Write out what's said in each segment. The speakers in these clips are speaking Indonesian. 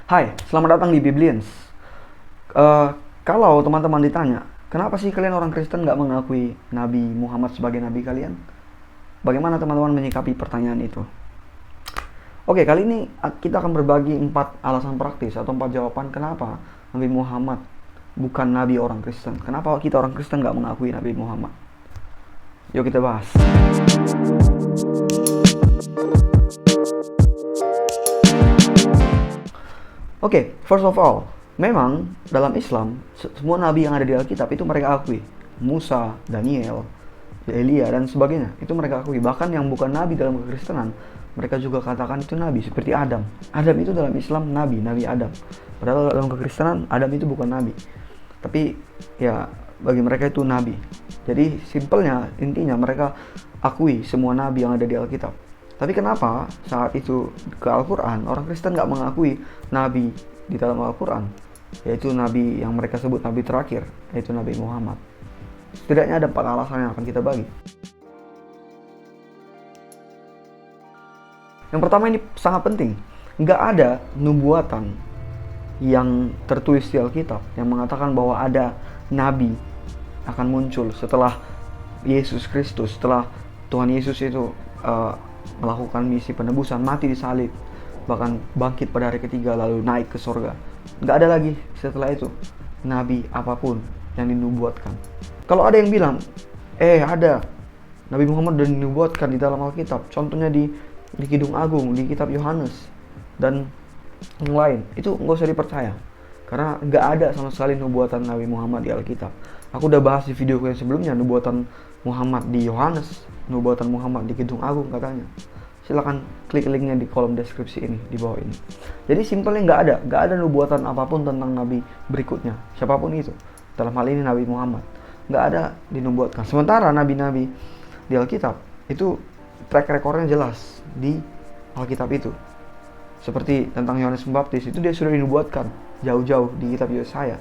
Hai, selamat datang di Biblians. Eh, Kalau teman-teman ditanya, kenapa sih kalian orang Kristen nggak mengakui Nabi Muhammad sebagai nabi kalian? Bagaimana teman-teman menyikapi pertanyaan itu? Oke, kali ini kita akan berbagi 4 alasan praktis atau 4 jawaban kenapa Nabi Muhammad bukan nabi orang Kristen. Kenapa kita orang Kristen nggak mengakui Nabi Muhammad? Yuk kita bahas. Oke, first of all, memang dalam Islam semua nabi yang ada di Alkitab itu mereka akui. Musa, Daniel, Elia dan sebagainya itu mereka akui. Bahkan yang bukan nabi dalam kekristenan mereka juga katakan itu nabi, seperti Adam. Adam itu dalam Islam nabi, Nabi Adam. Padahal dalam kekristenan Adam itu bukan nabi. Tapi ya bagi mereka itu nabi. Jadi simpelnya, intinya mereka akui semua nabi yang ada di Alkitab. Tapi kenapa saat itu ke Al-Quran orang Kristen nggak mengakui nabi di dalam Al-Quran, yaitu nabi yang mereka sebut nabi terakhir, yaitu Nabi Muhammad? Setidaknya ada 4 alasan yang akan kita bagi. Yang pertama, ini sangat penting. Nggak ada nubuatan yang tertulis di Alkitab yang mengatakan bahwa ada nabi akan muncul setelah Yesus Kristus, setelah Tuhan Yesus itu melakukan misi penebusan, mati di salib, bahkan bangkit pada hari ketiga lalu naik ke sorga. Nggak ada lagi setelah itu nabi apapun yang dinubuatkan. Kalau ada yang bilang, ada Nabi Muhammad dan dinubuatkan di dalam Alkitab, contohnya di Kidung Agung, di kitab Yohanes dan yang lain, itu nggak usah dipercaya, karena nggak ada sama sekali nubuatan Nabi Muhammad di Alkitab. Aku udah bahas di video yang sebelumnya, nubuatan Muhammad di Yohanes, nubuatan Muhammad di Kidung Agung katanya. Silahkan klik linknya di kolom deskripsi ini, di bawah ini. Jadi simpelnya nggak ada nubuatan apapun tentang nabi berikutnya, siapapun itu. Dalam hal ini Nabi Muhammad nggak ada dinubuatkan. Sementara nabi-nabi di Alkitab itu track recordnya jelas di Alkitab itu. Seperti tentang Yohanes Pembaptis, itu dia sudah dinubuatkan jauh-jauh di kitab Yesaya.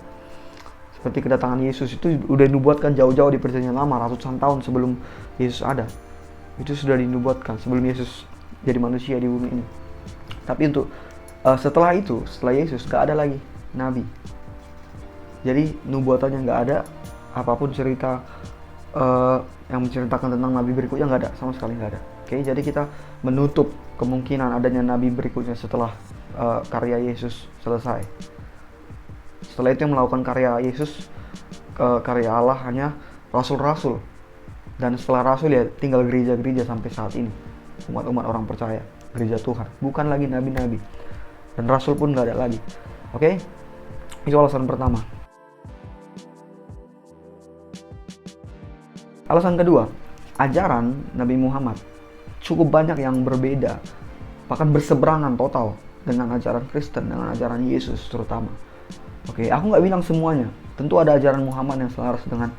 Seperti kedatangan Yesus itu udah dinubuatkan jauh-jauh di Perjanjian Lama, ratusan tahun sebelum Yesus ada. Itu sudah dinubuatkan sebelum Yesus jadi manusia di bumi ini. Tapi untuk setelah Yesus gak ada lagi nabi. Jadi nubuatannya gak ada, apapun cerita yang menceritakan tentang nabi berikutnya gak ada, sama sekali gak ada. Oke, jadi kita menutup kemungkinan adanya nabi berikutnya setelah karya Yesus selesai. Setelah itu yang melakukan karya Yesus, karya Allah hanya rasul-rasul. Dan setelah rasul ya tinggal gereja-gereja sampai saat ini. Umat-umat orang percaya, gereja Tuhan. Bukan lagi nabi-nabi. Dan rasul pun gak ada lagi. Oke? Itu alasan pertama. Alasan kedua, ajaran Nabi Muhammad cukup banyak yang berbeda, bahkan berseberangan total dengan ajaran Kristen, dengan ajaran Yesus terutama. Oke, aku nggak bilang semuanya. Tentu ada ajaran Muhammad yang selaras dengan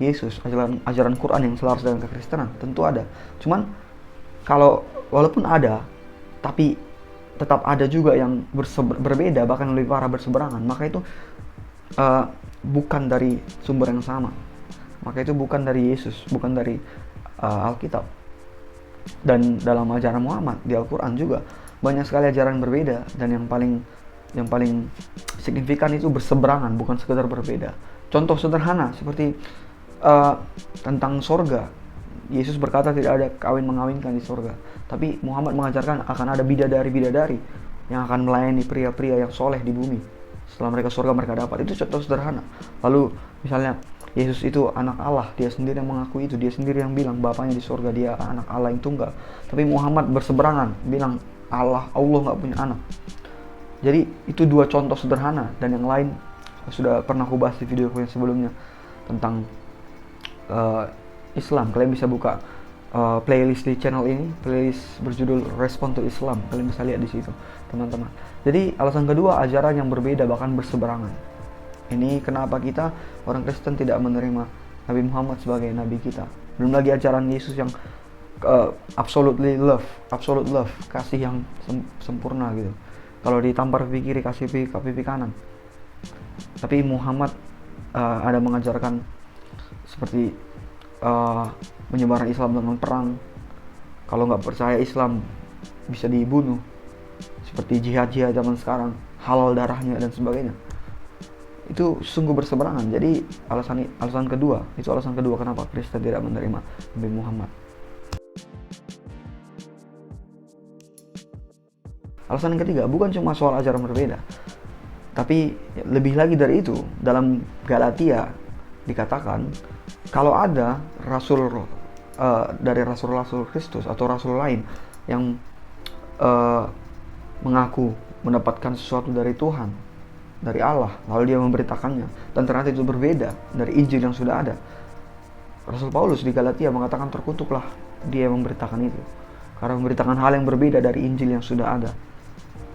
Yesus, ajaran Quran yang selaras dengan kekristenan, tentu ada. Cuman walaupun ada, tapi tetap ada juga yang berbeda, bahkan lebih parah berseberangan. Maka itu bukan dari sumber yang sama. Maka itu bukan dari Yesus, bukan dari Alkitab. Dan dalam ajaran Muhammad di Al-Quran juga banyak sekali ajaran berbeda, dan yang paling signifikan itu berseberangan, bukan sekedar berbeda. Contoh sederhana seperti tentang sorga. Yesus berkata tidak ada kawin mengawinkan di sorga, tapi Muhammad mengajarkan akan ada bidadari-bidadari yang akan melayani pria-pria yang soleh di bumi. Setelah mereka sorga mereka dapat. Itu contoh sederhana. Lalu misalnya Yesus itu anak Allah, dia sendiri yang mengakui itu, dia sendiri yang bilang bapaknya di sorga, dia anak Allah yang tunggal. Tapi Muhammad berseberangan, bilang Allah nggak punya anak. Jadi itu 2 contoh sederhana, dan yang lain sudah pernah aku bahas di video yang sebelumnya tentang Islam. Kalian bisa buka playlist di channel ini, playlist berjudul Respond to Islam. Kalian bisa lihat di situ, teman-teman. Jadi alasan kedua, ajaran yang berbeda bahkan berseberangan. Ini kenapa kita orang Kristen tidak menerima Nabi Muhammad sebagai nabi kita. Belum lagi ajaran Yesus yang absolute love, kasih yang sempurna gitu. Kalau ditampar pipi kiri, kasih pipi kanan. Tapi Muhammad ada mengajarkan seperti menyebarkan Islam dengan perang. Kalau nggak percaya Islam bisa dibunuh. Seperti jihad zaman sekarang, halal darahnya dan sebagainya. Itu sungguh berseberangan. Jadi alasan kedua kenapa Kristen tidak menerima Nabi Muhammad. Alasan yang ketiga bukan cuma soal ajaran berbeda, tapi lebih lagi dari itu. Dalam Galatia dikatakan kalau ada rasul dari rasul-rasul Kristus atau rasul lain yang mengaku mendapatkan sesuatu dari Tuhan, dari Allah, lalu dia memberitakannya dan ternyata itu berbeda dari Injil yang sudah ada, Rasul Paulus di Galatia mengatakan terkutuklah dia yang memberitakan itu, karena memberitakan hal yang berbeda dari Injil yang sudah ada.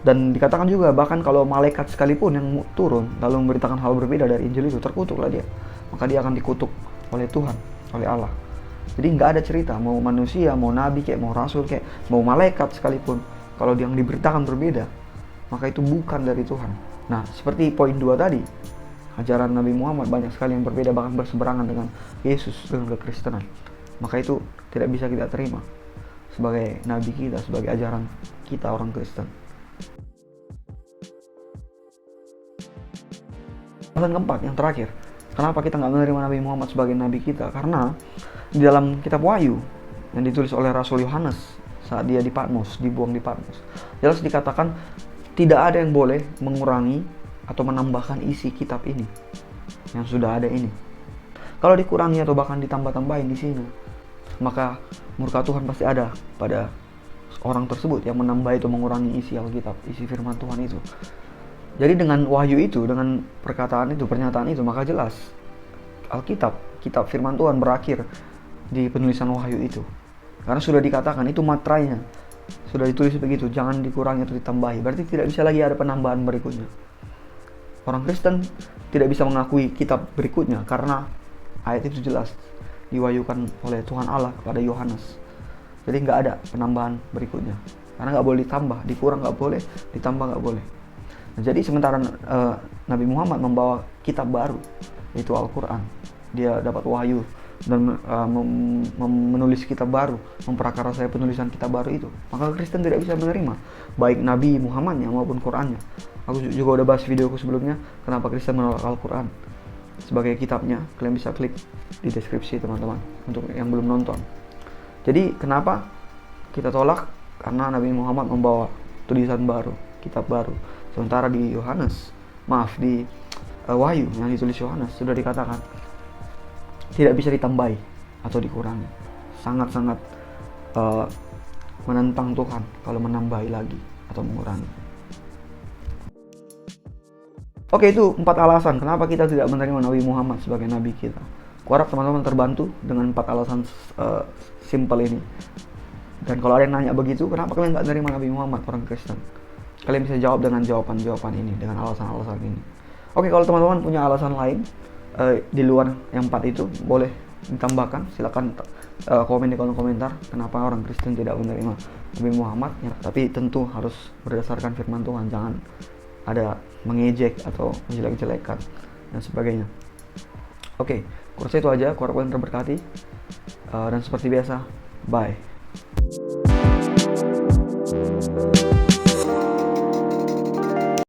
Dan dikatakan juga bahkan kalau malaikat sekalipun yang turun lalu memberitakan hal berbeda dari Injil itu, terkutuklah dia, maka dia akan dikutuk oleh Tuhan, oleh Allah. Jadi nggak ada cerita mau manusia, mau nabi kayak, mau rasul kayak, mau malaikat sekalipun, kalau yang diberitakan berbeda, maka itu bukan dari Tuhan. Nah, seperti poin 2 tadi, ajaran Nabi Muhammad banyak sekali yang berbeda, bahkan berseberangan dengan Yesus, dengan kekristenan. Maka itu tidak bisa kita terima sebagai nabi kita, sebagai ajaran kita orang Kristen. Alasan keempat, yang terakhir, kenapa kita nggak menerima Nabi Muhammad sebagai nabi kita? Karena di dalam kitab Wahyu yang ditulis oleh Rasul Yohanes saat dia di Patmos, dibuang di Patmos, jelas dikatakan tidak ada yang boleh mengurangi atau menambahkan isi kitab ini yang sudah ada ini. Kalau dikurangi atau bahkan ditambah-tambahin di sini, maka murka Tuhan pasti ada pada orang tersebut yang menambah atau mengurangi isi Alkitab, isi firman Tuhan itu. Jadi dengan wahyu itu, dengan perkataan itu, pernyataan itu, maka jelas Alkitab, kitab firman Tuhan berakhir di penulisan wahyu itu. Karena sudah dikatakan itu materainya, sudah ditulis begitu, jangan dikurangi atau ditambahi. Berarti tidak bisa lagi ada penambahan berikutnya. Orang Kristen tidak bisa mengakui kitab berikutnya karena ayat itu jelas diwahyukan oleh Tuhan Allah kepada Yohanes. Jadi nggak ada penambahan berikutnya. Karena nggak boleh ditambah, dikurang nggak boleh, ditambah nggak boleh. Nah, jadi sementara Nabi Muhammad membawa kitab baru, yaitu Al-Quran, dia dapat wahyu dan menulis kitab baru, memprakarsai penulisan kitab baru itu, maka Kristen tidak bisa menerima baik Nabi Muhammadnya maupun Qurannya. Aku juga udah bahas videoku sebelumnya, kenapa Kristen menolak Al-Quran sebagai kitabnya. Kalian bisa klik di deskripsi teman-teman untuk yang belum nonton. Jadi kenapa kita tolak? Karena Nabi Muhammad membawa tulisan baru, kitab baru. Sementara di Wahyu yang ditulis Yohanes sudah dikatakan tidak bisa ditambahi atau dikurangi. Sangat-sangat menentang Tuhan kalau menambahi lagi atau mengurangi. Oke, itu 4 alasan kenapa kita tidak menerima Nabi Muhammad sebagai nabi kita. Kuharap teman-teman terbantu dengan 4 alasan simple ini. Dan kalau ada yang nanya begitu, kenapa kalian nggak menerima Nabi Muhammad orang Kristen? Kalian bisa jawab dengan jawaban-jawaban ini, dengan alasan-alasan ini. Oke, kalau teman-teman punya alasan lain di luar yang 4 itu, boleh ditambahkan. Silakan komen di kolom komentar kenapa orang Kristen tidak menerima Nabi Muhammad. Ya, tapi tentu harus berdasarkan firman Tuhan, jangan ada mengejek atau menjelek-jelekan dan sebagainya. Oke, kurasa itu aja. Kuharap kalian terberkati. Dan seperti biasa, bye.